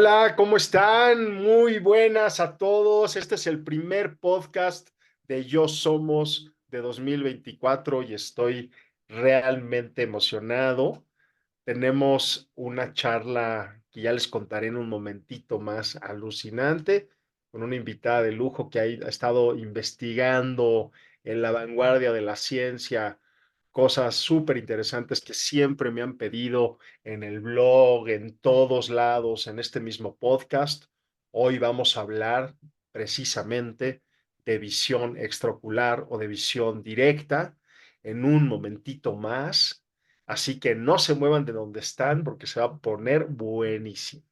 Hola, ¿cómo están? Muy buenas a todos. Este es el primer podcast de Yo Somos de 2024 y estoy realmente emocionado. Tenemos una charla que ya les contaré en un momentito más alucinante con una invitada de lujo que ha estado investigando en la vanguardia de la ciencia cosas súper interesantes que siempre me han pedido en el blog, en todos lados, en este mismo podcast. Hoy vamos a hablar precisamente de visión extraocular o de visión directa en un momentito más. Así que no se muevan de donde están porque se va a poner buenísimo.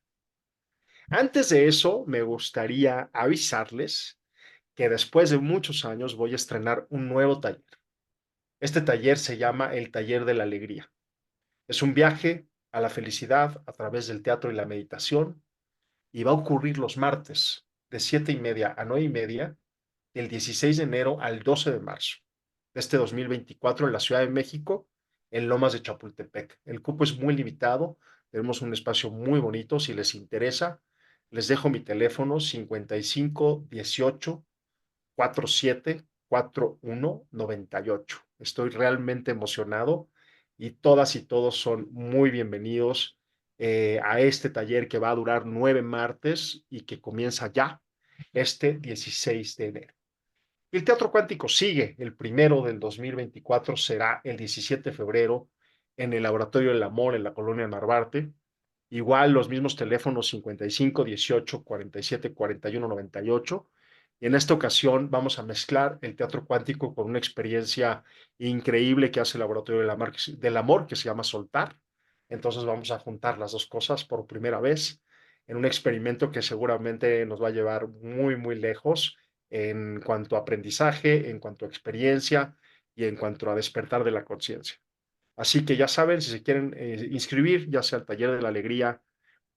Antes de eso, me gustaría avisarles que después de muchos años voy a estrenar un nuevo taller. Este taller se llama el Taller de la Alegría. Es un viaje a la felicidad a través del teatro y la meditación y va a ocurrir los martes de 7:30 a 9:30, del 16 de enero al 12 de marzo de este 2024 en la Ciudad de México, en Lomas de Chapultepec. El cupo es muy limitado, tenemos un espacio muy bonito. Si les interesa, les dejo mi teléfono 55 18 47 41 98. Estoy realmente emocionado y todas y todos son muy bienvenidos a este taller que va a durar 9 martes y que comienza ya este 16 de enero. Y el Teatro Cuántico sigue. El primero del 2024 será el 17 de febrero en el Laboratorio del Amor en la colonia Narvarte. Igual los mismos teléfonos 55 18 47 41 98. Y en esta ocasión vamos a mezclar el teatro cuántico con una experiencia increíble que hace el Laboratorio del Amor, que se llama Soltar. Entonces vamos a juntar las dos cosas por primera vez en un experimento que seguramente nos va a llevar muy, muy lejos en cuanto a aprendizaje, en cuanto a experiencia y en cuanto a despertar de la conciencia. Así que ya saben, si se quieren inscribir, ya sea al Taller de la Alegría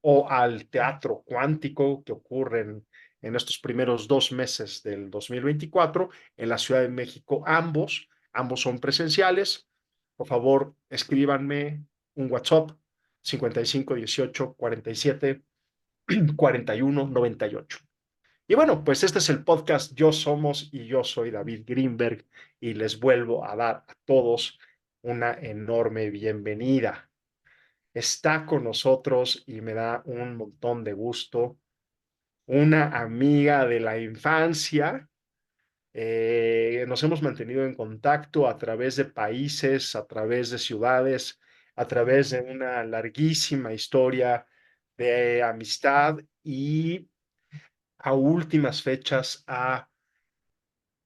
o al Teatro Cuántico que ocurren en estos primeros 2 meses del 2024 en la Ciudad de México, ambos son presenciales. Por favor, escríbanme un WhatsApp 55 18 47 41 98. Y bueno, pues este es el podcast Yo Somos y yo soy David Greenberg y les vuelvo a dar a todos una enorme bienvenida. Está con nosotros y me da un montón de gusto una amiga de la infancia. Nos hemos mantenido en contacto a través de países, a través de ciudades, a través de una larguísima historia de amistad y a últimas fechas ha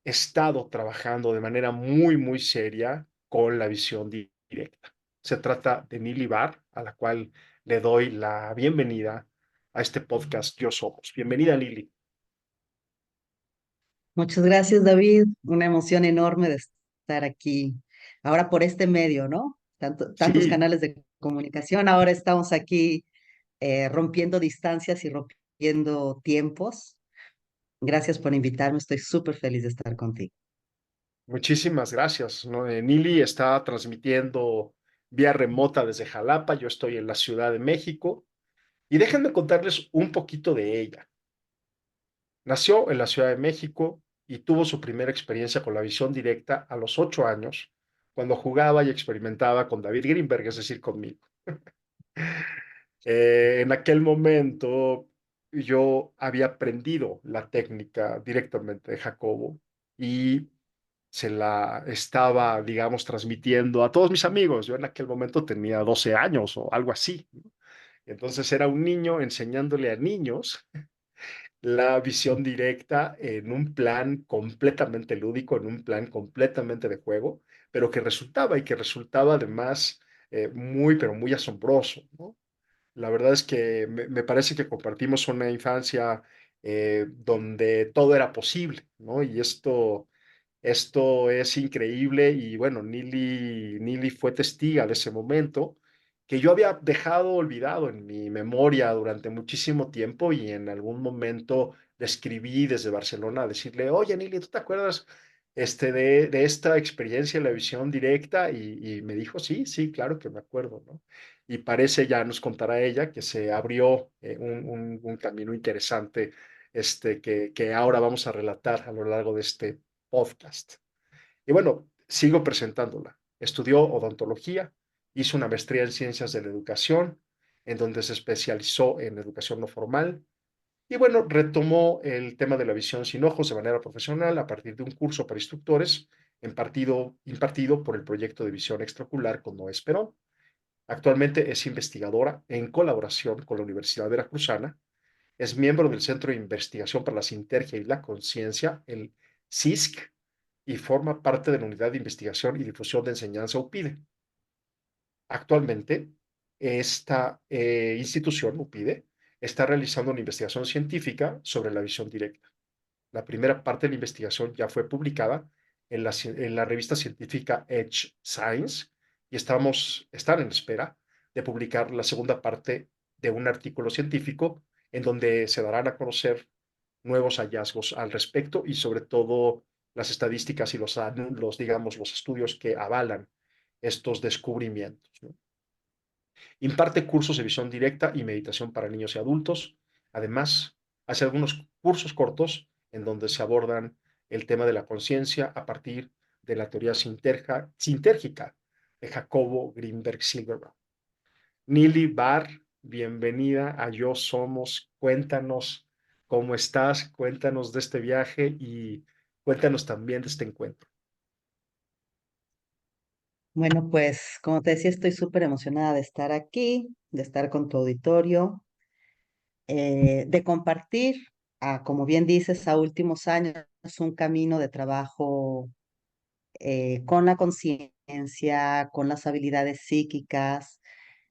estado trabajando de manera muy, muy seria con la visión directa. Se trata de Nili Bar, a la cual le doy la bienvenida a este podcast Yo Somos. Bienvenida, Lili. Muchas gracias, David. Una emoción enorme de estar aquí. Ahora por este medio, ¿no? Tantos Sí, canales de comunicación. Ahora estamos aquí rompiendo distancias y rompiendo tiempos. Gracias por invitarme. Estoy súper feliz de estar contigo. muchísimas gracias. ¿No? Nili está transmitiendo vía remota desde Jalapa. Yo estoy en la Ciudad de México. Y déjenme contarles un poquito de ella. Nació en la Ciudad de México y tuvo su primera experiencia con la visión directa a los 8 años, cuando jugaba y experimentaba con David Greenberg, es decir, conmigo. En aquel momento yo había aprendido la técnica directamente de Jacobo y se la estaba, digamos, transmitiendo a todos mis amigos. Yo en aquel momento tenía 12 años o algo así. Entonces era un niño enseñándole a niños la visión directa en un plan completamente lúdico, en un plan completamente de juego, pero que resultaba y que resultaba además muy, pero muy asombroso, ¿no? La verdad es que me parece que compartimos una infancia donde todo era posible, ¿no? Y esto es increíble y bueno, Nili fue testiga de ese momento que yo había dejado olvidado en mi memoria durante muchísimo tiempo y en algún momento le escribí desde Barcelona a decirle, oye Nili, ¿tú te acuerdas de esta experiencia en la visión directa? Y me dijo, sí, sí, claro que me acuerdo, ¿no? y parece, ya nos contará ella, que se abrió un camino interesante que ahora vamos a relatar a lo largo de este podcast. Y bueno, sigo presentándola. Estudió odontología, hizo una maestría en ciencias de la educación, en donde se especializó en educación no formal. Y bueno, retomó el tema de la visión sin ojos de manera profesional a partir de un curso para instructores impartido por el proyecto de visión extraocular con Noé Esperón. Actualmente es investigadora en colaboración con la Universidad Veracruzana. Es miembro del Centro de Investigación para la Sintergia y la Conciencia, el CISC, y forma parte de la Unidad de Investigación y Difusión de Enseñanza UPIDE. Actualmente, esta institución, UPIDE, está realizando una investigación científica sobre la visión directa. La primera parte de la investigación ya fue publicada en la revista científica Edge Science y están en espera de publicar la segunda parte de un artículo científico en donde se darán a conocer nuevos hallazgos al respecto y sobre todo las estadísticas y digamos, los estudios que avalan estos descubrimientos, ¿no? Imparte cursos de visión directa y meditación para niños y adultos. Además, hace algunos cursos cortos en donde se abordan el tema de la conciencia a partir de la teoría sintérgica de Jacobo Greenberg Silverberg. Nili Barr, bienvenida a Yo Somos. Cuéntanos cómo estás, cuéntanos de este viaje y cuéntanos también de este encuentro. Bueno, pues como te decía, estoy súper emocionada de estar aquí, de estar con tu auditorio, de compartir, como bien dices, a últimos años un camino de trabajo con la conciencia, con las habilidades psíquicas,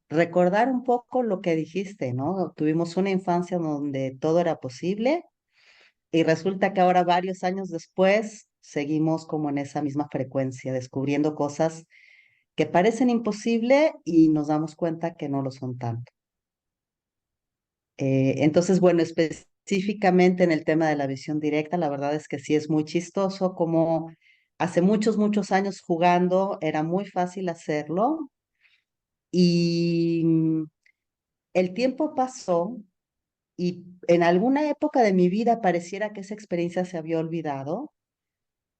recordar un poco lo que dijiste, ¿no? Tuvimos una infancia donde todo era posible y resulta que ahora, varios años después, seguimos como en esa misma frecuencia, descubriendo cosas que parecen imposible y nos damos cuenta que no lo son tanto. Entonces, bueno, específicamente en el tema de la visión directa, la verdad es que sí es muy chistoso como hace muchos, muchos años jugando era muy fácil hacerlo y el tiempo pasó y en alguna época de mi vida pareciera que esa experiencia se había olvidado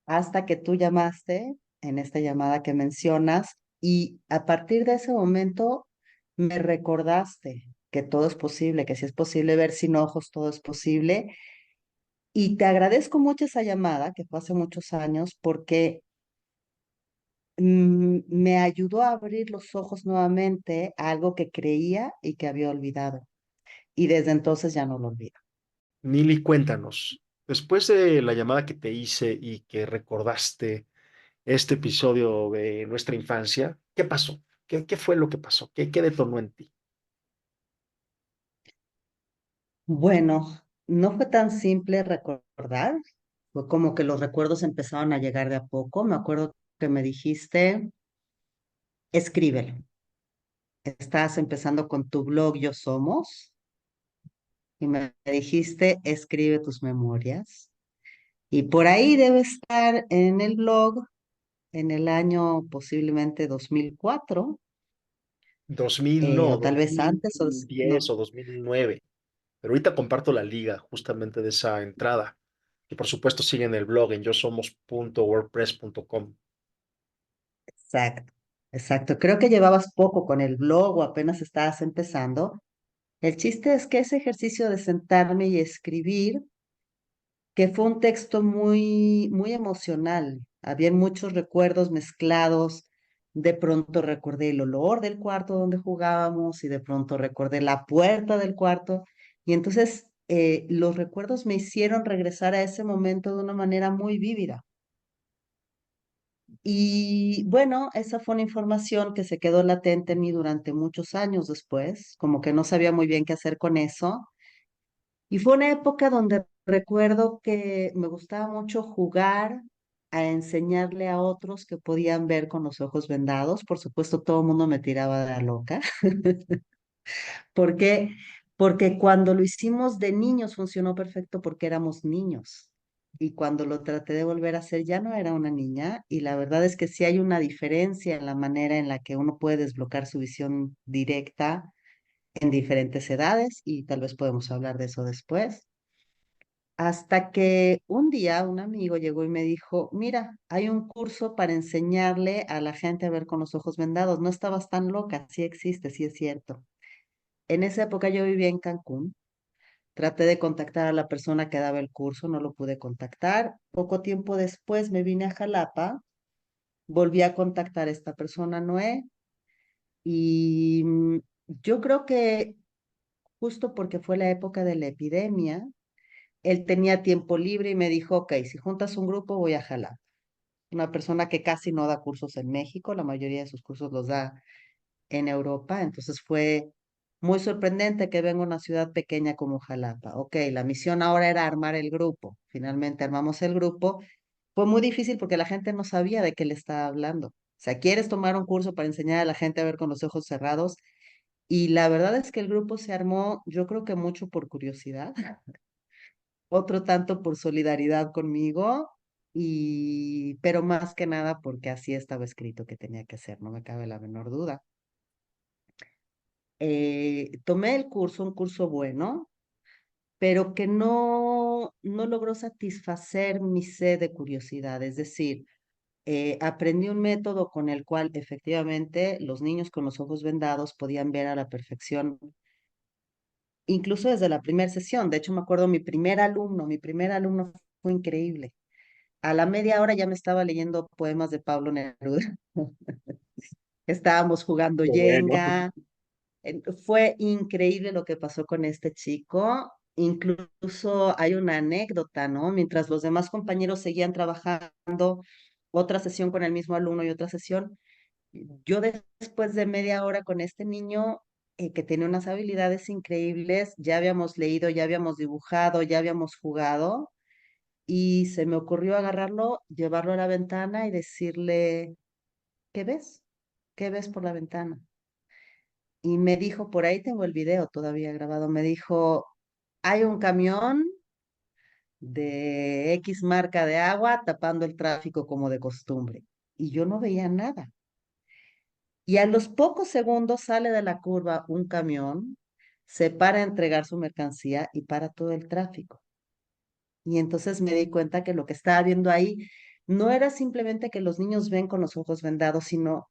hasta que tú llamaste en esta llamada que mencionas y a partir de ese momento me recordaste que todo es posible, que si es posible ver sin ojos, todo es posible. Y te agradezco mucho esa llamada, que fue hace muchos años, porque me ayudó a abrir los ojos nuevamente a algo que creía y que había olvidado. Y desde entonces ya no lo olvido. Nili, cuéntanos, después de la llamada que te hice y que recordaste este episodio de nuestra infancia, ¿qué pasó? ¿Qué fue lo que pasó? ¿Qué detonó en ti? Bueno, no fue tan simple recordar, fue como que los recuerdos empezaron a llegar de a poco. Me acuerdo que me dijiste, escríbelo. Estás empezando con tu blog Yo Somos y me dijiste, escribe tus memorias. Y por ahí debe estar en el blog en el año posiblemente 2004, 2000 no, o tal dos vez mil antes, diez o 2009. Pero ahorita comparto la liga justamente de esa entrada. Y por supuesto siguen el blog en yosomos.wordpress.com. exacto, exacto. Creo que llevabas poco con el blog o apenas estabas empezando. El chiste es que ese ejercicio de sentarme y escribir, que fue un texto muy, muy emocional, había muchos recuerdos mezclados. De pronto recordé el olor del cuarto donde jugábamos y de pronto recordé la puerta del cuarto. Y entonces los recuerdos me hicieron regresar a ese momento de una manera muy vívida. Y bueno, esa fue una información que se quedó latente en mí durante muchos años después, como que no sabía muy bien qué hacer con eso. Y fue una época donde recuerdo que me gustaba mucho jugar a enseñarle a otros que podían ver con los ojos vendados. Por supuesto, todo el mundo me tiraba de la loca. ¿Por qué? Porque cuando lo hicimos de niños funcionó perfecto porque éramos niños. y cuando lo traté de volver a hacer ya no era una niña y la verdad es que sí hay una diferencia en la manera en la que uno puede desbloquear su visión directa en diferentes edades y tal vez podemos hablar de eso después. Hasta que un día un amigo llegó y me dijo, mira, hay un curso para enseñarle a la gente a ver con los ojos vendados. No estabas tan loca, sí existe, sí es cierto. En esa época yo vivía en Cancún. Traté de contactar a la persona que daba el curso, no lo pude contactar. Poco tiempo después me vine a Jalapa, volví a contactar a esta persona, Noé, y yo creo que justo porque fue la época de la epidemia, él tenía tiempo libre y me dijo, ok, si juntas un grupo voy a Jalapa. Una persona que casi no da cursos en México, la mayoría de sus cursos los da en Europa, entonces fue muy sorprendente que venga a una ciudad pequeña como Jalapa. Ok, la misión ahora era armar el grupo. Finalmente armamos el grupo. Fue muy difícil porque la gente no sabía de qué le estaba hablando. O sea, ¿quieres tomar un curso para enseñar a la gente a ver con los ojos cerrados? Y la verdad es que el grupo se armó, yo creo que mucho por curiosidad, otro tanto por solidaridad conmigo, y pero más que nada porque así estaba escrito que tenía que ser, no me cabe la menor duda. Tomé el curso, un curso bueno, pero que no logró satisfacer mi sed de curiosidad. Es decir, aprendí un método con el cual efectivamente los niños con los ojos vendados podían ver a la perfección, incluso desde la primera sesión. De hecho, me acuerdo mi primer alumno fue increíble. A la media hora ya me estaba leyendo poemas de Pablo Neruda. Estábamos jugando Qué bueno. Jenga. Fue increíble lo que pasó con este chico. Incluso hay una anécdota, ¿no? Mientras los demás compañeros seguían trabajando, otra sesión con el mismo alumno y otra sesión, yo después de media hora con este niño que tenía unas habilidades increíbles, ya habíamos leído, ya habíamos dibujado, ya habíamos jugado y se me ocurrió agarrarlo, llevarlo a la ventana y decirle, ¿qué ves? ¿Qué ves por la ventana? Y me dijo, por ahí tengo el video todavía grabado, me dijo, hay un camión de X marca de agua tapando el tráfico como de costumbre. Y yo no veía nada. Y a los pocos segundos sale de la curva un camión, se para a entregar su mercancía y para todo el tráfico. Y entonces me di cuenta que lo que estaba viendo ahí no era simplemente que los niños ven con los ojos vendados, sino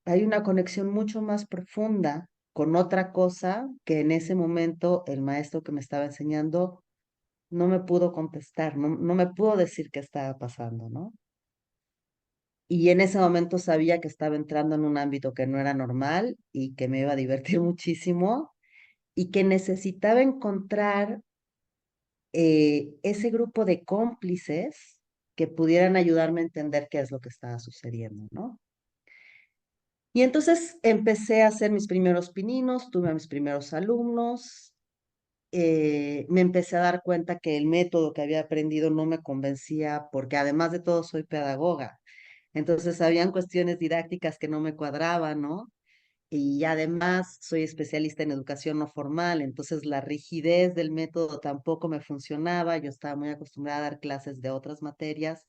hay una conexión mucho más profunda con otra cosa que en ese momento el maestro que me estaba enseñando no me pudo contestar, no me pudo decir qué estaba pasando, ¿no? Y en ese momento sabía que estaba entrando en un ámbito que no era normal y que me iba a divertir muchísimo y que necesitaba encontrar ese grupo de cómplices que pudieran ayudarme a entender qué es lo que estaba sucediendo, ¿no? Y entonces empecé a hacer mis primeros pininos, tuve a mis primeros alumnos, me empecé a dar cuenta que el método que había aprendido no me convencía porque además de todo soy pedagoga. Entonces habían cuestiones didácticas que no me cuadraban, ¿no? Y además soy especialista en educación no formal, entonces la rigidez del método tampoco me funcionaba. Yo estaba muy acostumbrada a dar clases de otras materias,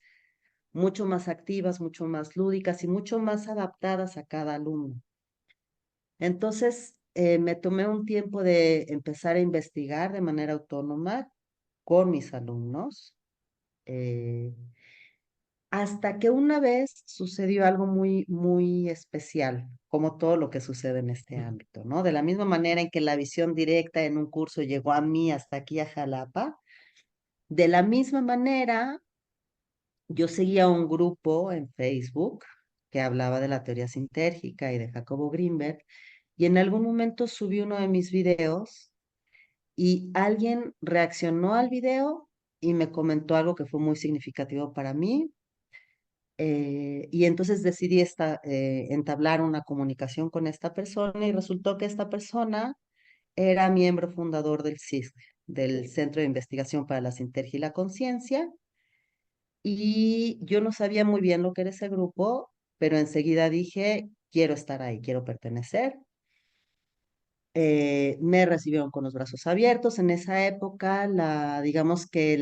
mucho más activas, mucho más lúdicas y mucho más adaptadas a cada alumno. Entonces, me tomé un tiempo de empezar a investigar de manera autónoma con mis alumnos, eh, hasta que una vez sucedió algo muy, muy especial, como todo lo que sucede en este ámbito, ¿no? De la misma manera en que la visión directa en un curso llegó a mí hasta aquí a Jalapa, de la misma manera yo seguía un grupo en Facebook que hablaba de la teoría sintérgica y de Jacobo Grinberg, y en algún momento subí uno de mis videos y alguien reaccionó al video y me comentó algo que fue muy significativo para mí. Y entonces decidí entablar una comunicación con esta persona y resultó que esta persona era miembro fundador del CISC, del Centro de Investigación para la Sintergia y la Conciencia, y yo no sabía muy bien lo que era ese grupo, pero enseguida dije, quiero estar ahí, quiero pertenecer. Me recibieron con los brazos abiertos. En esa época, digamos que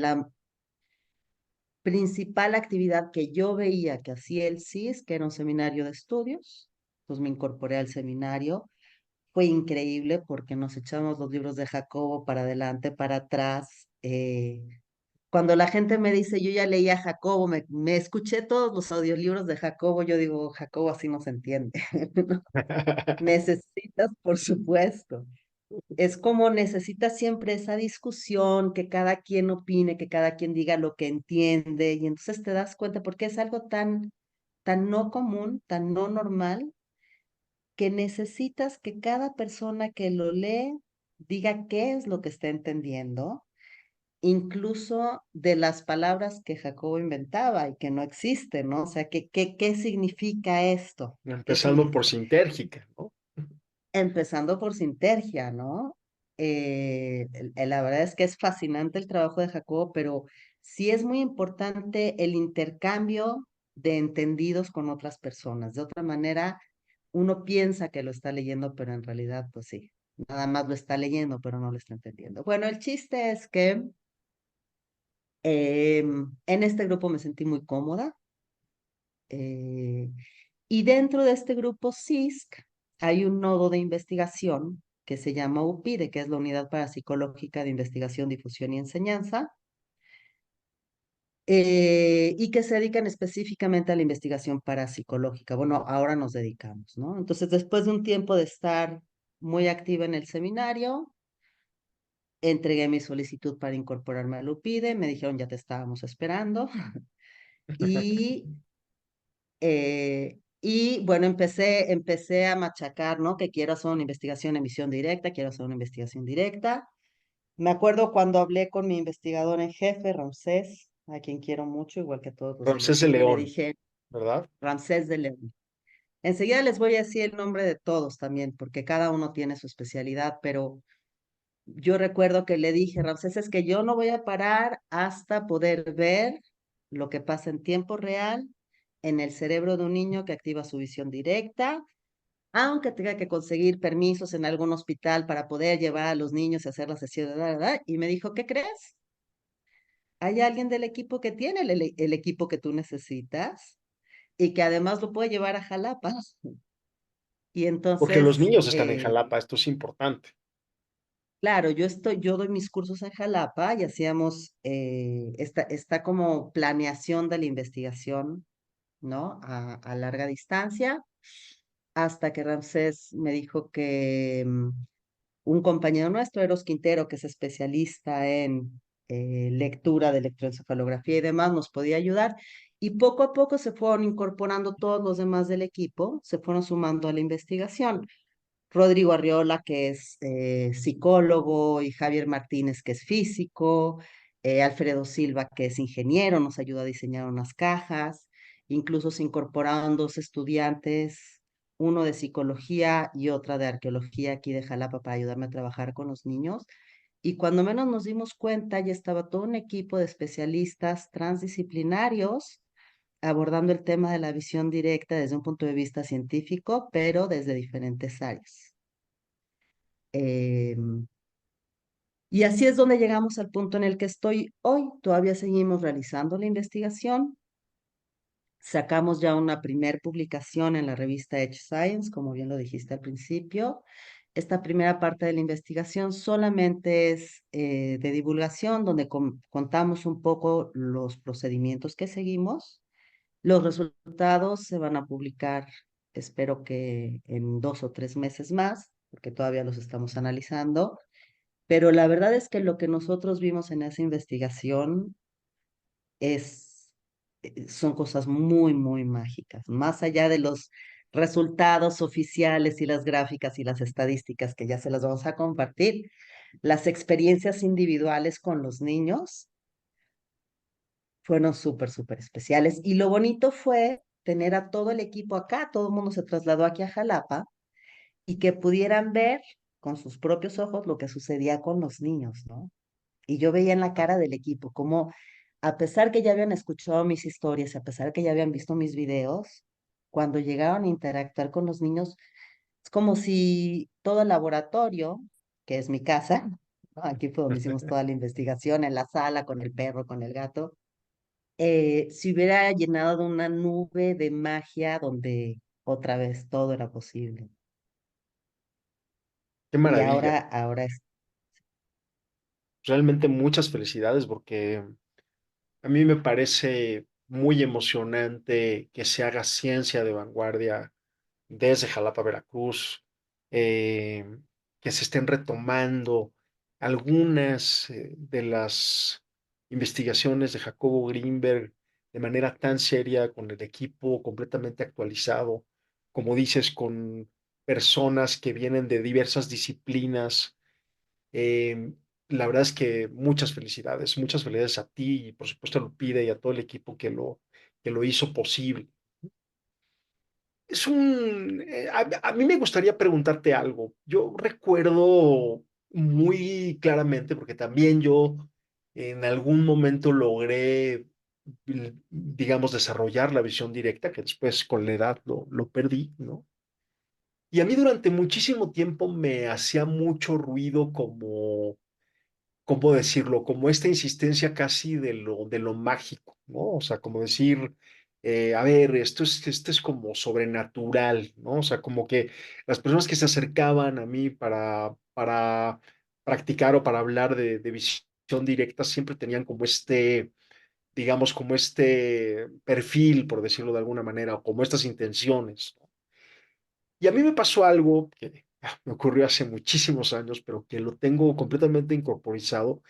principal actividad que yo veía que hacía el CIS, que era un seminario de estudios, pues me incorporé al seminario. Fue increíble porque nos echamos los libros de Jacobo para adelante, para atrás. Cuando la gente me dice, yo ya leía a Jacobo, me escuché todos los audiolibros de Jacobo, yo digo, Jacobo así no se entiende. Necesitas, por supuesto. Es como necesitas siempre esa discusión, que cada quien opine, que cada quien diga lo que entiende, y entonces te das cuenta porque es algo tan no común, tan no normal, que necesitas que cada persona que lo lee diga qué es lo que está entendiendo, incluso de las palabras que Jacobo inventaba y que no existen, ¿no? O sea, ¿qué significa esto? ¿Qué Empezando por significa? sintérgica, ¿no? Empezando por Sintergia, ¿no? La verdad es que es fascinante el trabajo de Jacobo, pero sí es muy importante el intercambio de entendidos con otras personas. De otra manera, uno piensa que lo está leyendo, pero en realidad, pues sí, nada más lo está leyendo, pero no lo está entendiendo. Bueno, el chiste es que en este grupo me sentí muy cómoda. eh, y dentro de este grupo CISC hay un nodo de investigación que se llama UPIDE, que es la Unidad Parapsicológica de Investigación, Difusión y Enseñanza, y que se dedican específicamente a la investigación parapsicológica. Bueno, ahora nos dedicamos, ¿no? Entonces, después de un tiempo de estar muy activa en el seminario, entregué mi solicitud para incorporarme al UPIDE, me dijeron ya te estábamos esperando, y bueno, empecé a machacar, ¿no? Que quiero hacer una investigación en emisión directa, quiero hacer una investigación directa. Me acuerdo cuando hablé con mi investigador en jefe, Ramsés, a quien quiero mucho, igual que a todos los del Ramsés de equipo, y le León, dije, ¿verdad? Ramsés de León. Enseguida les voy a decir el nombre de todos también, porque cada uno tiene su especialidad, pero yo recuerdo que le dije, Ramsés, es que yo no voy a parar hasta poder ver lo que pasa en tiempo real en el cerebro de un niño que activa su visión directa, aunque tenga que conseguir permisos en algún hospital para poder llevar a los niños a hacer la sesión de edad. Y me dijo, ¿qué crees? Hay alguien del equipo que tiene el equipo que tú necesitas y que además lo puede llevar a Jalapa. Y Porque los entonces, niños están en Jalapa, esto es importante. claro, yo doy mis cursos en Jalapa y hacíamos esta como planeación de la investigación, ¿no? A larga distancia, hasta que Ramsés me dijo que un compañero nuestro, Eros Quintero, que es especialista en lectura de electroencefalografía y demás, nos podía ayudar. Y poco a poco se fueron incorporando todos los demás del equipo, se fueron sumando a la investigación. Rodrigo Arriola, que es psicólogo, y Javier Martínez, que es físico, Alfredo Silva, que es ingeniero, nos ayudó a diseñar unas cajas, incluso se incorporaron dos estudiantes, uno de psicología y otra de arqueología aquí de Jalapa para ayudarme a trabajar con los niños. Y cuando menos nos dimos cuenta, ya estaba todo un equipo de especialistas transdisciplinarios abordando el tema de la visión directa desde un punto de vista científico, pero desde diferentes áreas. Eh, y así es donde llegamos al punto en el que estoy hoy. Todavía seguimos realizando la investigación. Sacamos ya una primer publicación en la revista Edge Science, como bien lo dijiste al principio. Esta primera parte de la investigación solamente es de divulgación, donde contamos un poco los procedimientos que seguimos. Los resultados se van a publicar, espero que en 2 o 3 meses más, porque todavía los estamos analizando. Pero la verdad es que lo que nosotros vimos en esa investigación son cosas muy, muy mágicas. Más allá de los resultados oficiales y las gráficas y las estadísticas que ya se las vamos a compartir, las experiencias individuales con los niños fueron súper, súper especiales. Y lo bonito fue tener a todo el equipo acá, todo el mundo se trasladó aquí a Jalapa y que pudieran ver con sus propios ojos lo que sucedía con los niños, ¿no? Y yo veía en la cara del equipo como, a pesar que ya habían escuchado mis historias, a pesar que ya habían visto mis videos, cuando llegaron a interactuar con los niños, es como si todo el laboratorio, que es mi casa, ¿no? Aquí fue donde hicimos toda la investigación, en la sala, con el perro, con el gato, se hubiera llenado de una nube de magia donde otra vez todo era posible. Qué Y maravilla. ahora es. Realmente muchas felicidades porque a mí me parece muy emocionante que se haga ciencia de vanguardia desde Jalapa, Veracruz, eh, que se estén retomando algunas de las investigaciones de Jacobo Greenberg de manera tan seria, con el equipo completamente actualizado, como dices, con personas que vienen de diversas disciplinas. Eh, la verdad es que muchas felicidades a ti y por supuesto a Lupita y a todo el equipo que lo hizo posible. A mí me gustaría preguntarte algo. Yo recuerdo muy claramente, porque también yo en algún momento logré, digamos, desarrollar la visión directa, que después con la edad lo perdí, ¿no? Y a mí durante muchísimo tiempo me hacía mucho ruido como ¿cómo decirlo? Como esta insistencia casi de lo mágico, ¿no? O sea, como decir, a ver, esto es como sobrenatural, ¿no? O sea, como que las personas que se acercaban a mí para practicar o para hablar de visión directa siempre tenían como digamos, como este perfil, por decirlo de alguna manera, o como estas intenciones, ¿no? Y a mí me pasó algo que me ocurrió hace muchísimos años, pero que lo tengo completamente incorporizado,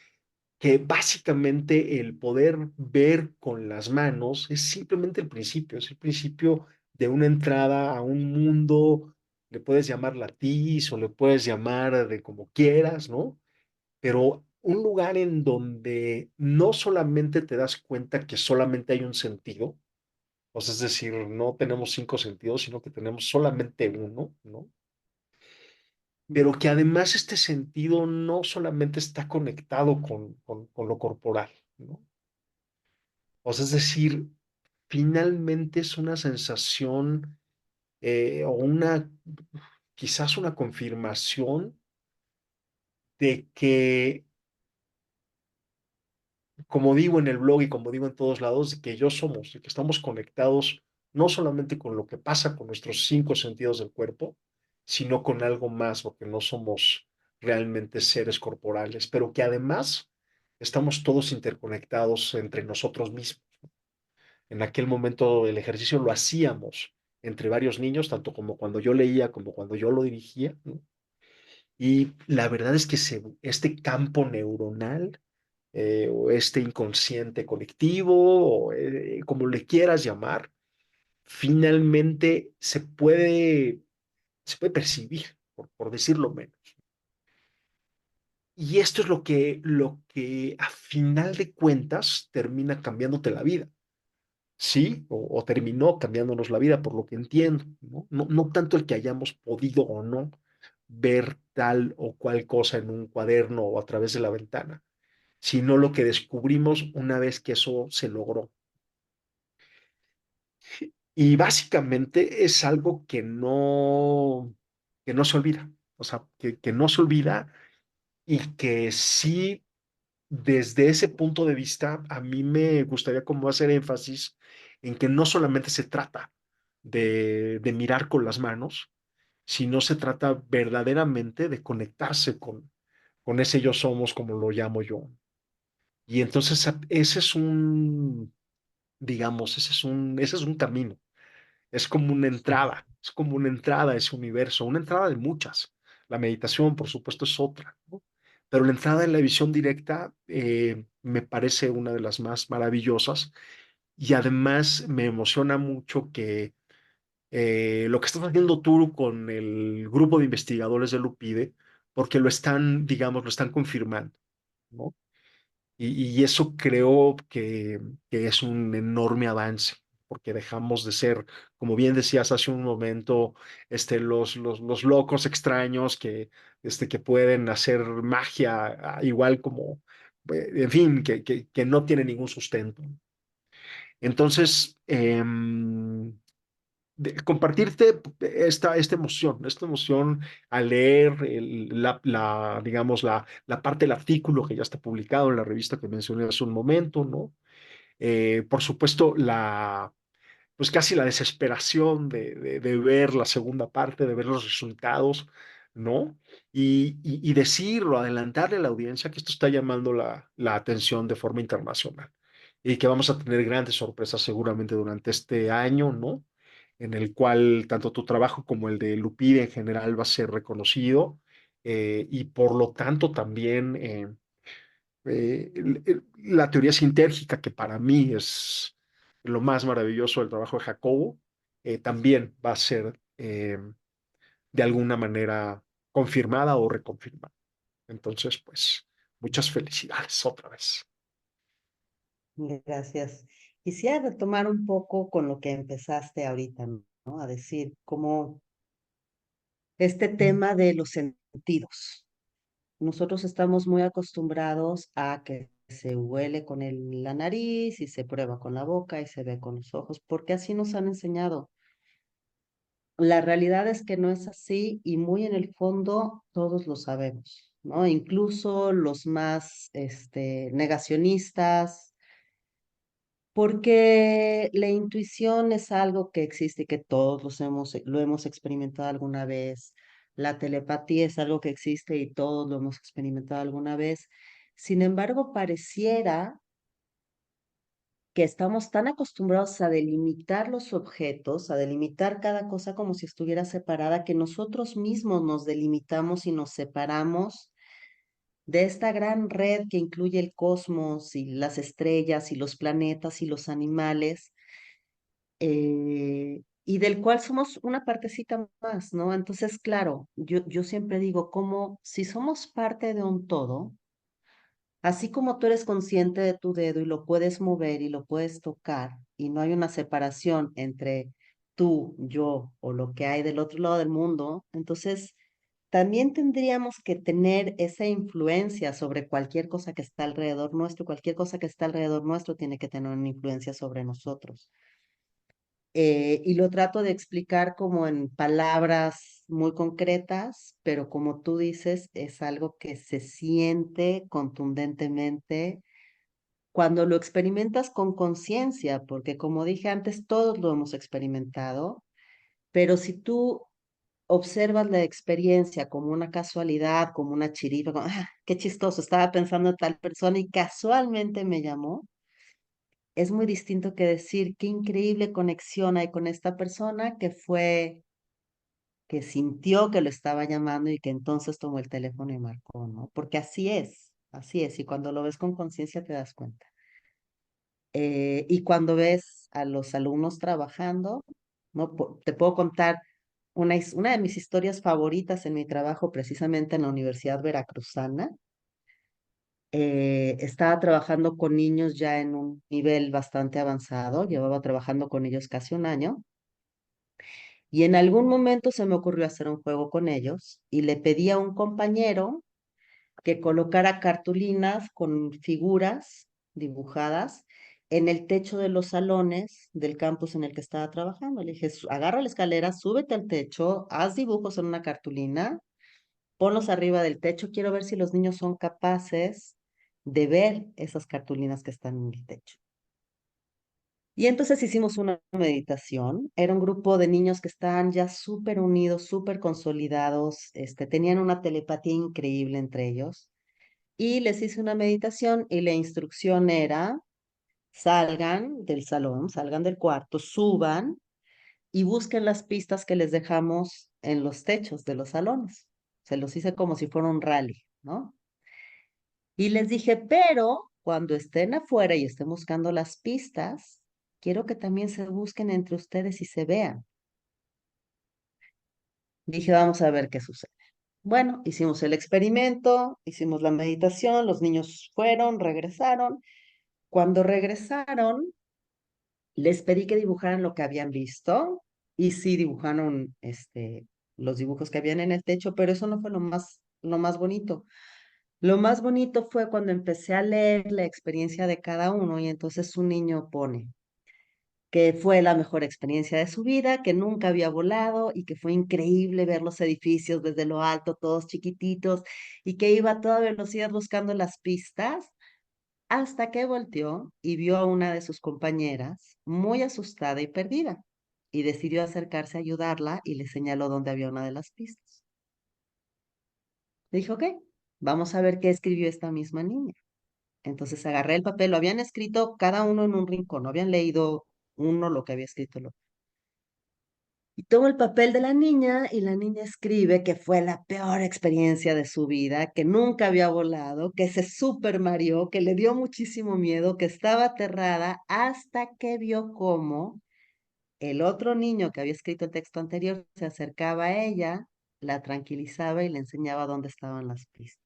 que básicamente el poder ver con las manos es simplemente el principio, es el principio de una entrada a un mundo, le puedes llamar latiz o le puedes llamar de como quieras, ¿no? Pero un lugar en donde no solamente te das cuenta que solamente hay un sentido, o sea, es decir, no tenemos cinco sentidos, sino que tenemos solamente uno, ¿no? Pero que además este sentido no solamente está conectado con lo corporal, ¿no? O sea, es decir, finalmente es una sensación o quizás una confirmación de que, como digo en el blog y como digo en todos lados, de que yo somos, de que estamos conectados no solamente con lo que pasa con nuestros cinco sentidos del cuerpo, sino con algo más, porque no somos realmente seres corporales, pero que además estamos todos interconectados entre nosotros mismos. En aquel momento el ejercicio lo hacíamos entre varios niños, tanto como cuando yo leía como cuando yo lo dirigía, ¿no? Y la verdad es que este campo neuronal o este inconsciente colectivo, o como le quieras llamar, finalmente se puede percibir, por decirlo menos. Y esto es lo que a final de cuentas termina cambiándote la vida. Sí, o terminó cambiándonos la vida, por lo que entiendo, ¿no? No, no tanto el que hayamos podido o no ver tal o cual cosa en un cuaderno o a través de la ventana, sino lo que descubrimos una vez que eso se logró. Y básicamente es algo que no se olvida, o sea, que no se olvida y que sí, desde ese punto de vista, a mí me gustaría como hacer énfasis en que no solamente se trata de mirar con las manos, sino se trata verdaderamente de conectarse con ese yo somos, como lo llamo yo. Y entonces ese es digamos, ese es un camino, es como una entrada, es como una entrada a ese universo, una entrada de muchas. La meditación, por supuesto, es otra, ¿no? Pero la entrada en la visión directa me parece una de las más maravillosas y además me emociona mucho que lo que estás haciendo tú con el grupo de investigadores de Lupide, porque lo están, digamos, lo están confirmando, ¿no? Y eso creo que es un enorme avance, porque dejamos de ser, como bien decías hace un momento, los locos extraños que pueden hacer magia, igual como, en fin, que no tiene ningún sustento. Entonces, compartirte esta emoción al leer digamos, la parte del artículo que ya está publicado en la revista que mencioné hace un momento, ¿no? Por supuesto, pues casi la desesperación de ver la segunda parte, de ver los resultados, ¿no? Y decirlo, adelantarle a la audiencia que esto está llamando la atención de forma internacional y que vamos a tener grandes sorpresas seguramente durante este año, ¿no? En el cual tanto tu trabajo como el de Lupita en general va a ser reconocido, y por lo tanto también la teoría sintérgica, que para mí es lo más maravilloso del trabajo de Jacobo, también va a ser de alguna manera confirmada o reconfirmada. Entonces, pues, muchas felicidades otra vez. Gracias. Quisiera retomar un poco con lo que empezaste ahorita, ¿no? A decir, cómo este tema de los sentidos. Nosotros estamos muy acostumbrados a que se huele con la nariz y se prueba con la boca y se ve con los ojos, porque así nos han enseñado. La realidad es que no es así y muy en el fondo todos lo sabemos, ¿no? Incluso los más negacionistas, porque la intuición es algo que existe, que todos lo hemos experimentado alguna vez. La telepatía es algo que existe y todos lo hemos experimentado alguna vez. Sin embargo, pareciera que estamos tan acostumbrados a delimitar los objetos, a delimitar cada cosa como si estuviera separada, que nosotros mismos nos delimitamos y nos separamos de esta gran red que incluye el cosmos y las estrellas y los planetas y los animales, y del cual somos una partecita más, ¿no? Entonces, claro, yo siempre digo, como si somos parte de un todo, así como tú eres consciente de tu dedo y lo puedes mover y lo puedes tocar y no hay una separación entre tú, yo o lo que hay del otro lado del mundo, entonces también tendríamos que tener esa influencia sobre cualquier cosa que está alrededor nuestro, cualquier cosa que está alrededor nuestro tiene que tener una influencia sobre nosotros. Y lo trato de explicar como en palabras muy concretas, pero como tú dices, es algo que se siente contundentemente cuando lo experimentas con conciencia, porque como dije antes, todos lo hemos experimentado, pero si tú observas la experiencia como una casualidad, como una chiripa, como, ah, qué chistoso, estaba pensando en tal persona y casualmente me llamó, es muy distinto que decir qué increíble conexión hay con esta persona que sintió que lo estaba llamando y que entonces tomó el teléfono y marcó, ¿no? Porque así es, y cuando lo ves con conciencia te das cuenta. Y cuando ves a los alumnos trabajando, ¿no? Te puedo contar una de mis historias favoritas en mi trabajo, precisamente en la Universidad Veracruzana. Estaba trabajando con niños ya en un nivel bastante avanzado, llevaba trabajando con ellos casi un año, y en algún momento se me ocurrió hacer un juego con ellos y le pedí a un compañero que colocara cartulinas con figuras dibujadas en el techo de los salones del campus en el que estaba trabajando. Le dije, agarra la escalera, súbete al techo, haz dibujos en una cartulina, ponlos arriba del techo. Quiero ver si los niños son capaces de ver esas cartulinas que están en el techo. Y entonces hicimos una meditación. Era un grupo de niños que estaban ya súper unidos, súper consolidados, tenían una telepatía increíble entre ellos. Y les hice una meditación y la instrucción era, salgan del salón, salgan del cuarto, suban y busquen las pistas que les dejamos en los techos de los salones. Se los hice como si fuera un rally, ¿no? Y les dije, pero cuando estén afuera y estén buscando las pistas, quiero que también se busquen entre ustedes y se vean. Dije, vamos a ver qué sucede. Bueno, hicimos el experimento, hicimos la meditación, los niños fueron, regresaron. Cuando regresaron, les pedí que dibujaran lo que habían visto y sí dibujaron los dibujos que habían en el techo, pero eso no fue lo más bonito. Lo más bonito fue cuando empecé a leer la experiencia de cada uno y entonces un niño pone que fue la mejor experiencia de su vida, que nunca había volado y que fue increíble ver los edificios desde lo alto, todos chiquititos, y que iba a toda velocidad buscando las pistas. hasta que volteó y vio a una de sus compañeras muy asustada y perdida, y decidió acercarse a ayudarla y le señaló dónde había una de las pistas. Le dijo, ok, vamos a ver qué escribió esta misma niña. Entonces agarré el papel, lo habían escrito cada uno en un rincón, no habían leído uno lo que había escrito el otro. Y tomo el papel de la niña y la niña escribe que fue la peor experiencia de su vida, que nunca había volado, que se super mareó, que le dio muchísimo miedo, que estaba aterrada hasta que vio cómo el otro niño que había escrito el texto anterior se acercaba a ella, la tranquilizaba y le enseñaba dónde estaban las pistas.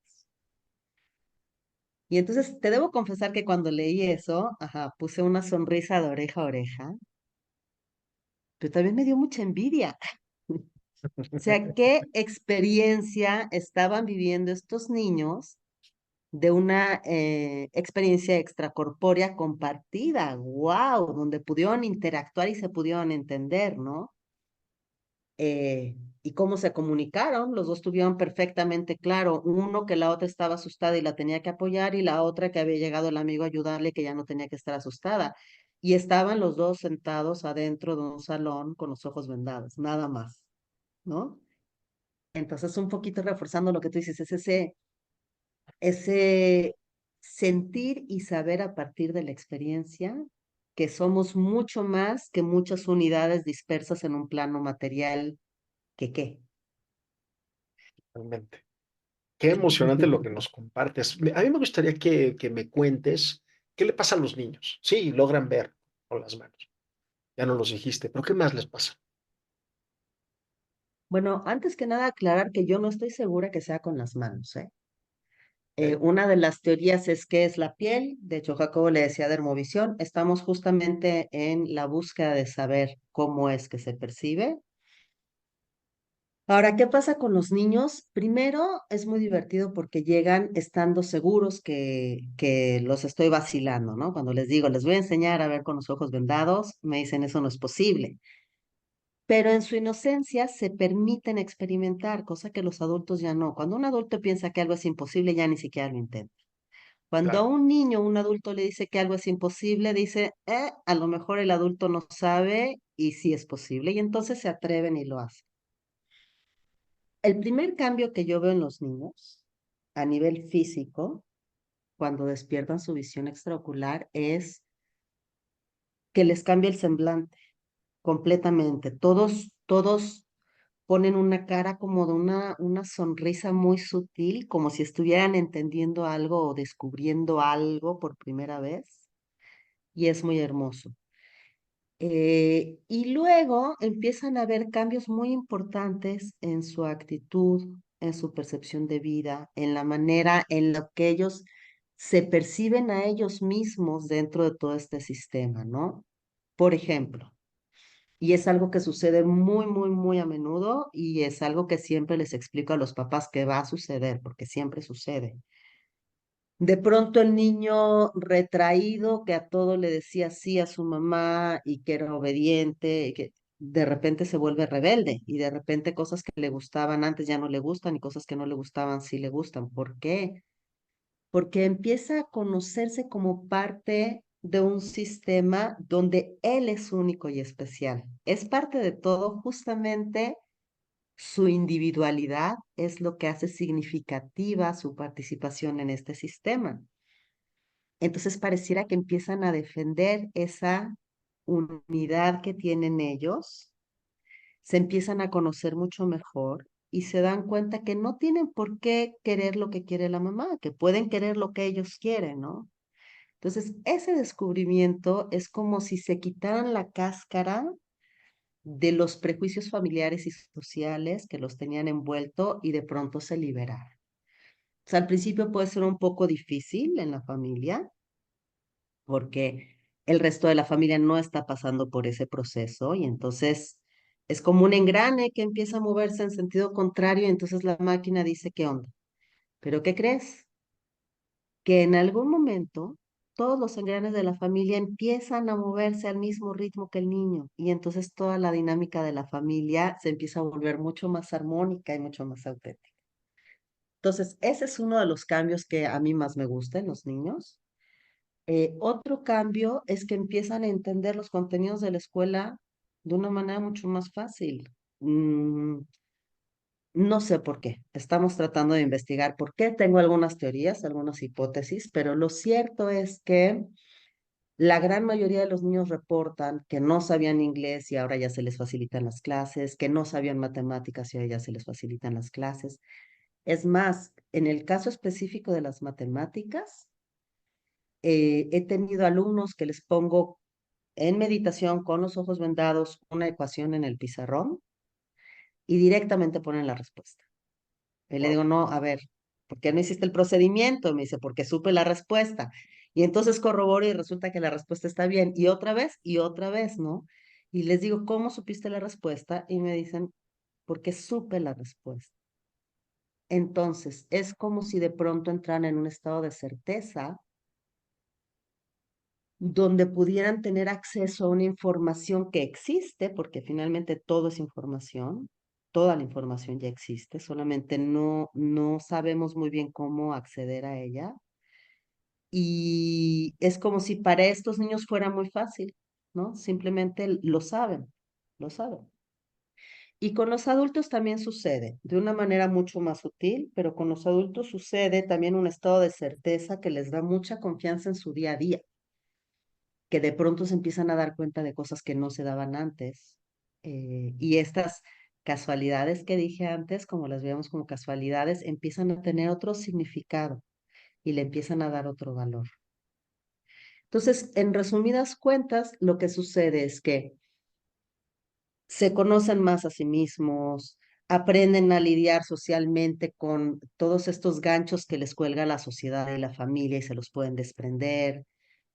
Y entonces te debo confesar que cuando leí eso, ajá, puse una sonrisa de oreja a oreja, pero también me dio mucha envidia. O sea, ¿qué experiencia estaban viviendo estos niños de una experiencia extracorpórea compartida? ¡Wow! Donde pudieron interactuar y se pudieron entender, ¿no? Y cómo se comunicaron, los dos tuvieron perfectamente claro, uno que la otra estaba asustada y la tenía que apoyar y la otra que había llegado el amigo a ayudarle que ya no tenía que estar asustada. Y estaban los dos sentados adentro de un salón con los ojos vendados, nada más, ¿no? Entonces, un poquito reforzando lo que tú dices, es ese sentir y saber a partir de la experiencia que somos mucho más que muchas unidades dispersas en un plano material que qué. Realmente. Qué emocionante lo que nos compartes. A mí me gustaría que me cuentes qué le pasa a los niños. Sí, logran ver con las manos. Ya no los dijiste, pero ¿qué más les pasa? Bueno, antes que nada aclarar que yo no estoy segura que sea con las manos, ¿eh? ¿Ok? Una de las teorías es que es la piel, de hecho Jacobo le decía dermovisión, estamos justamente en la búsqueda de saber cómo es que se percibe. Ahora, ¿qué pasa con los niños? Primero, es muy divertido porque llegan estando seguros que los estoy vacilando, ¿no? Cuando les digo, les voy a enseñar a ver con los ojos vendados, me dicen, eso no es posible. Pero en su inocencia se permiten experimentar, cosa que los adultos ya no. Cuando un adulto piensa que algo es imposible, ya ni siquiera lo intenta. Cuando a Claro, un niño, un adulto le dice que algo es imposible, dice, a lo mejor el adulto no sabe y sí es posible, y entonces se atreven y lo hacen. El primer cambio que yo veo en los niños a nivel físico, cuando despiertan su visión extraocular, es que les cambia el semblante completamente. Todos ponen una cara como de una sonrisa muy sutil, como si estuvieran entendiendo algo o descubriendo algo por primera vez, y es muy hermoso. Y luego empiezan a haber cambios muy importantes en su actitud, en su percepción de vida, en la manera en la que ellos se perciben a ellos mismos dentro de todo este sistema, ¿no? Por ejemplo, y es algo que sucede muy, muy, muy a menudo y es algo que siempre les explico a los papás que va a suceder, porque siempre sucede. De pronto el niño retraído que a todo le decía sí a su mamá y que era obediente, y que de repente se vuelve rebelde y de repente cosas que le gustaban antes ya no le gustan y cosas que no le gustaban sí le gustan. ¿Por qué? Porque empieza a conocerse como parte de un sistema donde él es único y especial. Es parte de todo, justamente su individualidad es lo que hace significativa su participación en este sistema. Entonces pareciera que empiezan a defender esa unidad que tienen ellos, se empiezan a conocer mucho mejor y se dan cuenta que no tienen por qué querer lo que quiere la mamá, que pueden querer lo que ellos quieren, ¿no? Entonces, ese descubrimiento es como si se quitaran la cáscara de los prejuicios familiares y sociales que los tenían envuelto y de pronto se liberaran. O sea, al principio puede ser un poco difícil en la familia, porque el resto de la familia no está pasando por ese proceso y entonces es como un engrane que empieza a moverse en sentido contrario y entonces la máquina dice, ¿qué onda? ¿Pero qué crees? Que en algún momento todos los engranes de la familia empiezan a moverse al mismo ritmo que el niño y entonces toda la dinámica de la familia se empieza a volver mucho más armónica y mucho más auténtica. Entonces, ese es uno de los cambios que a mí más me gusta en los niños. Otro cambio es que empiezan a entender los contenidos de la escuela de una manera mucho más fácil. No sé por qué. Estamos tratando de investigar por qué. Tengo algunas teorías, algunas hipótesis, pero lo cierto es que la gran mayoría de los niños reportan que no sabían inglés y ahora ya se les facilitan las clases, que no sabían matemáticas y ahora ya se les facilitan las clases. Es más, en el caso específico de las matemáticas, he tenido alumnos que les pongo en meditación con los ojos vendados una ecuación en el pizarrón y directamente ponen la respuesta. Y le Wow. digo, no, a ver, ¿por qué no hiciste el procedimiento? Me dice, porque supe la respuesta. Y entonces corroboro y resulta que la respuesta está bien. Y otra vez, ¿no? Y les digo, ¿cómo supiste la respuesta? Y me dicen, porque supe la respuesta. Entonces, es como si de pronto entraran en un estado de certeza donde pudieran tener acceso a una información que existe, porque finalmente todo es información, toda la información ya existe, solamente no sabemos muy bien cómo acceder a ella. Y es como si para estos niños fuera muy fácil, ¿no? Simplemente lo saben, lo saben. Y con los adultos también sucede, de una manera mucho más sutil, pero con los adultos sucede también un estado de certeza que les da mucha confianza en su día a día, que de pronto se empiezan a dar cuenta de cosas que no se daban antes. Y estas casualidades que dije antes, como las veíamos como casualidades, empiezan a tener otro significado y le empiezan a dar otro valor. Entonces, en resumidas cuentas, lo que sucede es que se conocen más a sí mismos, aprenden a lidiar socialmente con todos estos ganchos que les cuelga la sociedad y la familia y se los pueden desprender,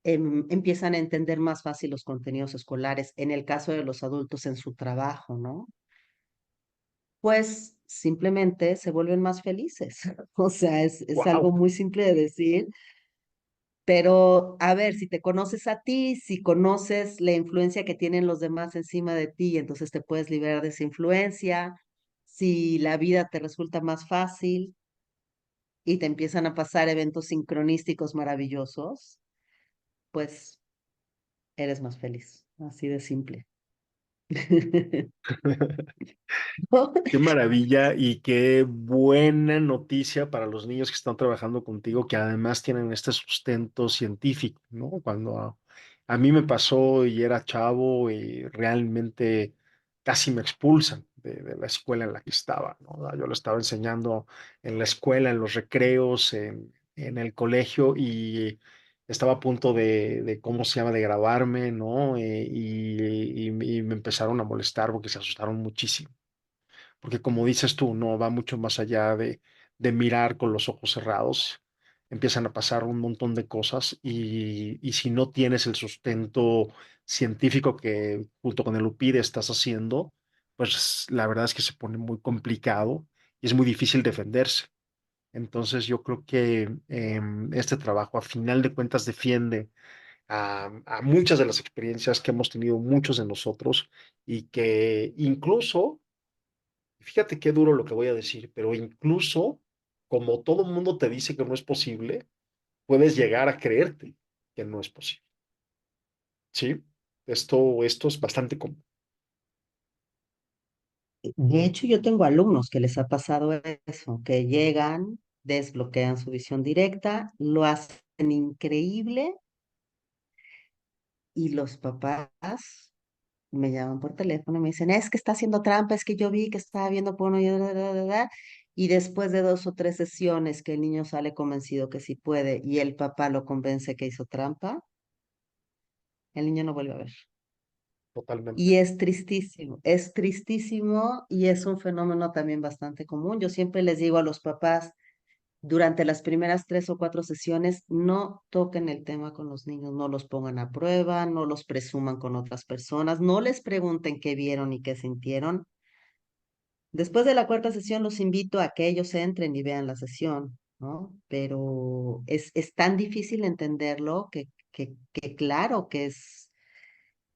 empiezan a entender más fácil los contenidos escolares, en el caso de los adultos en su trabajo, ¿no? Pues simplemente se vuelven más felices. O sea, es algo Wow. muy simple de decir, pero a ver, si te conoces a ti, si conoces la influencia que tienen los demás encima de ti, entonces te puedes liberar de esa influencia. Si la vida te resulta más fácil y te empiezan a pasar eventos sincronísticos maravillosos, pues eres más feliz. Así de simple. Qué maravilla y qué buena noticia para los niños que están trabajando contigo, que además tienen este sustento científico, ¿no? Cuando a mí me pasó y era chavo y realmente casi me expulsan de la escuela en la que estaba, ¿no? Yo lo estaba enseñando en la escuela, en los recreos, en el colegio y estaba a punto de ¿cómo se llama?, de grabarme, ¿no? Y me empezaron a molestar porque se asustaron muchísimo porque como dices tú, no va mucho más allá de mirar con los ojos cerrados. Empiezan a pasar un montón de cosas y si no tienes el sustento científico que junto con el UPID estás haciendo, pues la verdad es que se pone muy complicado y es muy difícil defenderse. Entonces yo creo que este trabajo a final de cuentas defiende a muchas de las experiencias que hemos tenido muchos de nosotros y que incluso fíjate qué duro lo que voy a decir, pero incluso como todo el mundo te dice que no es posible, puedes llegar a creerte que no es posible. ¿Sí? Esto es bastante común. De hecho, yo tengo alumnos que les ha pasado eso, que llegan, desbloquean su visión directa, lo hacen increíble y los papás me llaman por teléfono y me dicen, es que está haciendo trampa, es que yo vi que estaba viendo porno y y después de 2 o 3 sesiones que el niño sale convencido que sí puede y el papá lo convence que hizo trampa, el niño no vuelve a ver. Totalmente. Y es tristísimo y es un fenómeno también bastante común. Yo siempre les digo a los papás, durante las primeras 3 o 4 sesiones, no toquen el tema con los niños, no los pongan a prueba, no los presuman con otras personas, no les pregunten qué vieron y qué sintieron. Después de la 4 sesión los invito a que ellos entren y vean la sesión, ¿no? Pero es tan difícil entenderlo que claro que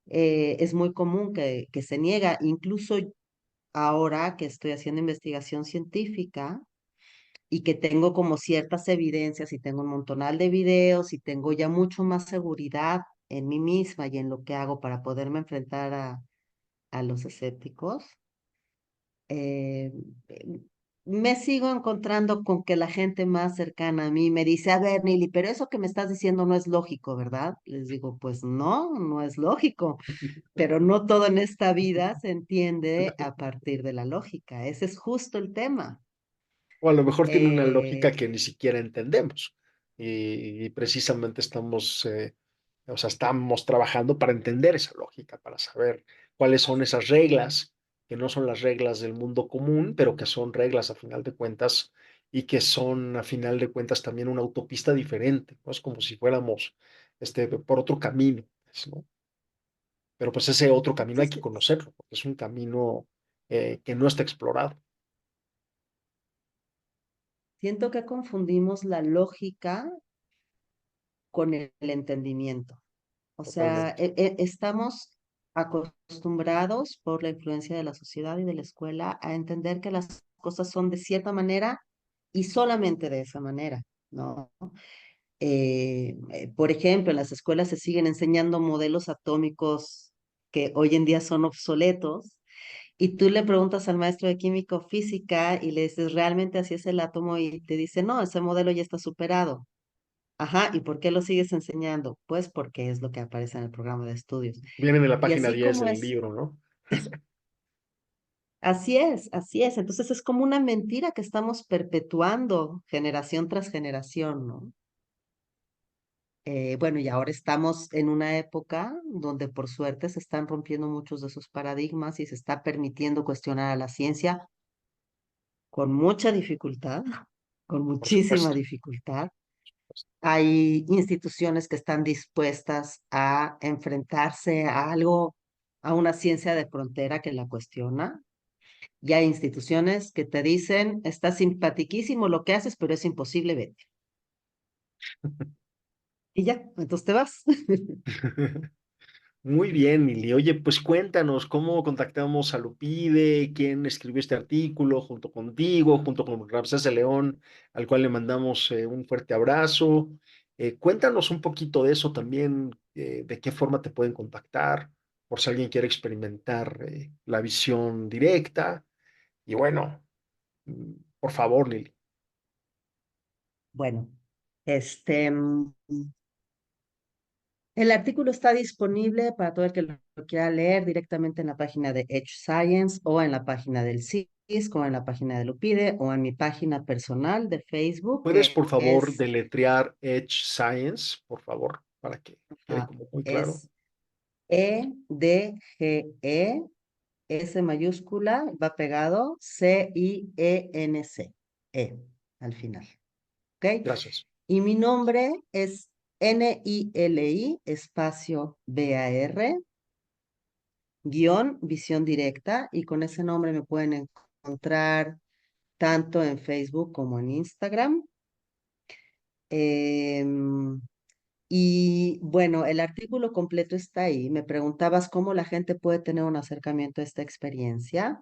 es muy común que se niega. Incluso ahora que estoy haciendo investigación científica, y que tengo como ciertas evidencias y tengo un montonal de videos y tengo ya mucho más seguridad en mí misma y en lo que hago para poderme enfrentar a los escépticos, eh, eh, me sigo encontrando con que la gente más cercana a mí me dice, a ver, Nili, pero eso que me estás diciendo no es lógico, ¿verdad? Les digo, pues no, no es lógico, pero no todo en esta vida se entiende a partir de la lógica. Ese es justo el tema. O a lo mejor tiene una lógica Eh, que ni siquiera entendemos. Y precisamente estamos trabajando para entender esa lógica, para saber cuáles son esas reglas, que no son las reglas del mundo común, pero que son reglas a final de cuentas y que son a final de cuentas también una autopista diferente, ¿no? Es como si fuéramos por otro camino, pues, ¿no? Pero pues ese otro camino hay que entonces, conocerlo, porque es un camino que no está explorado siento que confundimos la lógica con el entendimiento. O sea, totalmente. estamos acostumbrados por la influencia de la sociedad y de la escuela a entender que las cosas son de cierta manera y solamente de esa manera, ¿no? Por ejemplo, en las escuelas se siguen enseñando modelos atómicos que hoy en día son obsoletos y tú le preguntas al maestro de química o física y le dices, ¿realmente así es el átomo? Y te dice, no, ese modelo ya está superado. Ajá, ¿y por qué lo sigues enseñando? Pues porque es lo que aparece en el programa de estudios. Vienen en la Y página así 10 como del es, libro, ¿no? así es, así es. Entonces es como una mentira que estamos perpetuando generación tras generación, ¿no? Bueno, y ahora estamos en una época donde por suerte se están rompiendo muchos de esos paradigmas y se está permitiendo cuestionar a la ciencia con mucha dificultad, con Por muchísima supuesto. dificultad. Hay instituciones que están dispuestas a enfrentarse a algo, a una ciencia de frontera que la cuestiona. Y hay instituciones que te dicen, está simpatiquísimo lo que haces, pero es imposible, vete. Y ya, entonces te vas. Muy bien, Mili. Oye, pues cuéntanos cómo contactamos a Lupide, quién escribió este artículo junto contigo, junto con Ramsés de León, al cual le mandamos un fuerte abrazo. Cuéntanos un poquito de eso también, de qué forma te pueden contactar, por si alguien quiere experimentar la visión directa. Y bueno, por favor, Lili. Bueno, este, el artículo está disponible para todo el que lo quiera leer directamente en la página de Edge Science o en la página del CISC o en la página de Lupide o en mi página personal de Facebook, ¿Puedes, que por favor, es, deletrear Edge Science, por favor, para que quede ah, como muy claro? es EDGE, S mayúscula, va pegado, CIENC, al final. ¿Ok? Gracias. Y mi nombre es NILI, espacio BAR, guión visión directa, y con ese nombre me pueden encontrar tanto en Facebook como en Instagram. Em, y bueno, el artículo completo está ahí. Me preguntabas cómo la gente puede tener un acercamiento a esta experiencia.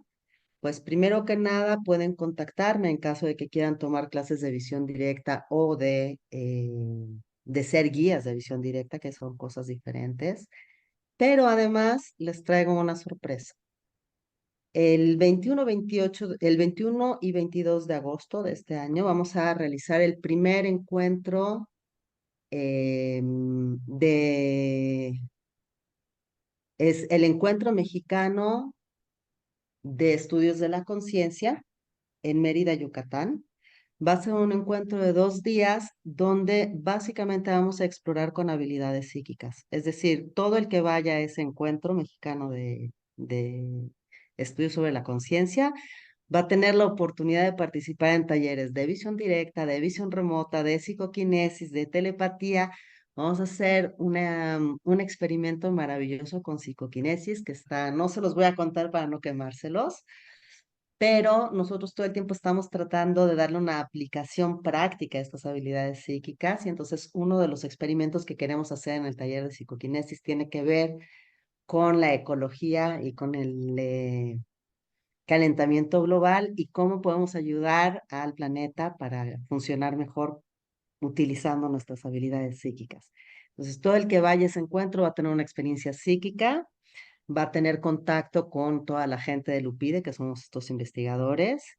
Pues primero que nada pueden contactarme en caso de que quieran tomar clases de visión directa o de ser guías de visión directa, que son cosas diferentes. Pero además les traigo una sorpresa. El 21 y 22 de agosto de este año vamos a realizar el primer encuentro de, es el encuentro mexicano de estudios de la conciencia en Mérida, Yucatán. Va a ser un encuentro de 2 días donde básicamente vamos a explorar con habilidades psíquicas. Es decir, todo el que vaya a ese encuentro mexicano de estudios sobre la conciencia va a tener la oportunidad de participar en talleres de visión directa, de visión remota, de psicoquinesis, de telepatía. Vamos a hacer un experimento maravilloso con psicoquinesis que está, no se los voy a contar para no quemárselos, pero nosotros todo el tiempo estamos tratando de darle una aplicación práctica a estas habilidades psíquicas y entonces uno de los experimentos que queremos hacer en el taller de psicoquinesis tiene que ver con la ecología y con calentamiento global y cómo podemos ayudar al planeta para funcionar mejor utilizando nuestras habilidades psíquicas. Entonces, todo el que vaya a ese encuentro va a tener una experiencia psíquica, va a tener contacto con toda la gente de Lupide, que somos estos investigadores,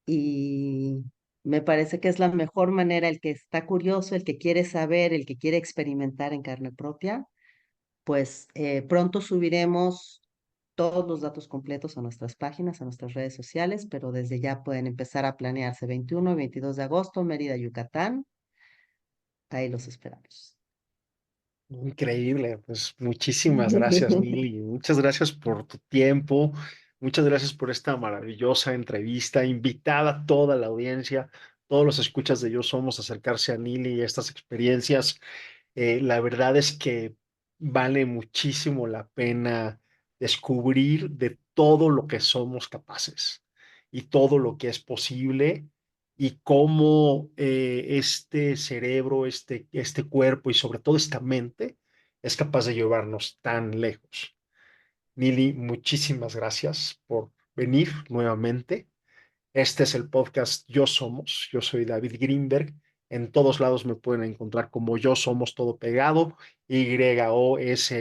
y me parece que es la mejor manera, el que está curioso, el que quiere saber, el que quiere experimentar en carne propia, pues pronto subiremos todos los datos completos a nuestras páginas, a nuestras redes sociales, pero desde ya pueden empezar a planearse 21 y 22 de agosto, Mérida, Yucatán. Ahí los esperamos. Increíble, pues muchísimas gracias, Mili. Muchas gracias por tu tiempo. Muchas gracias por esta maravillosa entrevista. Invitada a toda la audiencia, todos los escuchas de Yo Somos, a acercarse a Nili y estas experiencias. La verdad es que vale muchísimo la pena descubrir de todo lo que somos capaces y todo lo que es posible y cómo este cerebro, este cuerpo y sobre todo esta mente es capaz de llevarnos tan lejos. Nili, muchísimas gracias por venir nuevamente. Este es el podcast Yo Somos. Yo soy David Greenberg. En todos lados me pueden encontrar como Yo Somos todo pegado, YOSOMOS,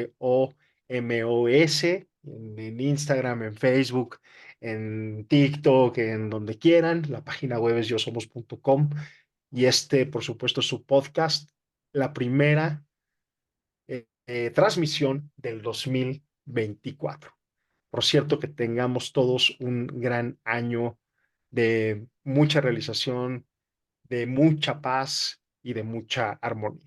en Instagram, en Facebook, en TikTok, en donde quieran. La página web es yosomos.com y este, por supuesto, es su podcast, la primera transmisión del 2024. Por cierto, que tengamos todos un gran año de mucha realización, de mucha paz y de mucha armonía.